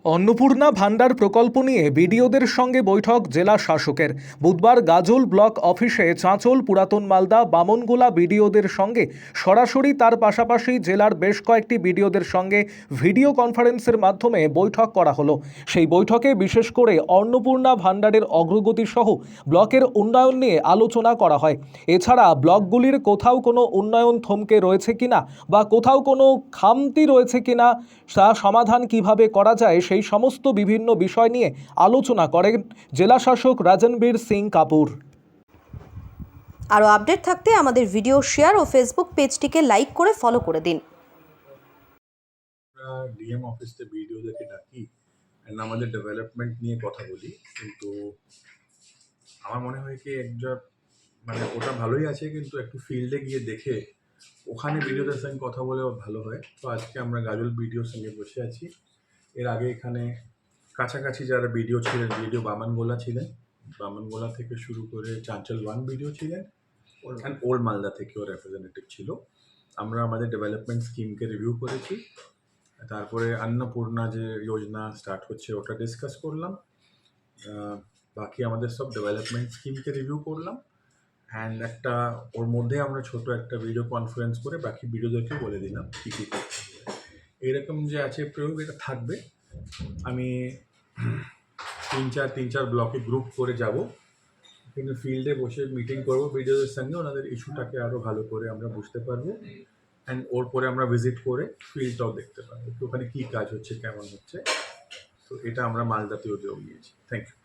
অন্নপূর্ণা ভান্ডার প্রকল্প নিয়ে বিডিওদের সঙ্গে বৈঠক জেলা শাসকের। বুধবার গাজল ব্লক অফিসে চাঁচল, পুরাতন মালদা, বামনগোলা বিডিওদের সঙ্গে সরাসরি, তার পাশাপাশি জেলার বেশ কয়েকটি বিডিওদের সঙ্গে ভিডিও কনফারেন্সের মাধ্যমে বৈঠক করা হলো। সেই বৈঠকে বিশেষ করে অন্নপূর্ণা ভান্ডারের অগ্রগতি সহ ব্লকের উন্নয়ন নিয়ে আলোচনা করা হয়। এছাড়া ব্লকগুলির কোথাও কোনো উন্নয়ন থমকে রয়েছে কিনা বা কোথাও কোনো খামতি রয়েছে কিনা, তা সমাধান কিভাবে করা যায়, সেই সমস্ত বিভিন্ন বিষয় নিয়ে আলোচনা করেন জেলা শাসক রাজনবীর সিং কাপুর। আরও আপডেট থাকতে আমাদের ভিডিও শেয়ার ও ফেসবুক পেজটিকে লাইক করে ফলো করে দিন। ডিএম অফিসে ভিডিওদেরকে ডাকি অ্যান্ড আমাদের ডেভেলপমেন্ট নিয়ে কথা বলি, কিন্তু আমার মনে হয় কি মানে ওটা ভালোই আছে, কিন্তু একটু ফিল্ডে গিয়ে দেখে ওখানে ভিডিওদের সঙ্গে কথা বলে ভালো হয়। তো আজকে আমরা গাজল ভিডিওর সঙ্গে বসে আছি। এর আগে এখানে কাছাকাছি যারা ভিডিও ছিলেন, ভিডিও বামনগোলা ছিলেন, বামনগোলা থেকে শুরু করে চাঁচল ওয়ান ভিডিও ছিলেন, অ্যান্ড ওল্ড মালদা থেকেও রেপ্রেজেন্টেটিভ ছিল। আমরা আমাদের ডেভেলপমেন্ট স্কিমকে রিভিউ করেছি, তারপরে অন্নপূর্ণা যে যোজনা স্টার্ট হচ্ছে ওটা ডিসকাস করলাম, বাকি আমাদের সব ডেভেলপমেন্ট স্কিমকে রিভিউ করলাম, অ্যান্ড একটা ওর মধ্যে আমরা ছোট একটা ভিডিও কনফারেন্স করে বাকি ভিডিওদেরকে বলে দিলাম কী কী করতে হবে। এরকম যে আছে প্রয়োগ, এটা থাকবে। আমি তিন চার ব্লকে গ্রুপ করে যাব, কিন্তু ফিল্ডে বসে মিটিং করব ভিডিওদের সঙ্গে, ওনাদের ইস্যুটাকে আরও ভালো করে আমরা বুঝতে পারবো, অ্যান্ড ওর পরে আমরা ভিজিট করে ফিল্ডটাও দেখতে পারবো ওখানে কী কাজ হচ্ছে, কেমন হচ্ছে। তো এটা আমরা মালদাতেও নিয়েছি। Thank you.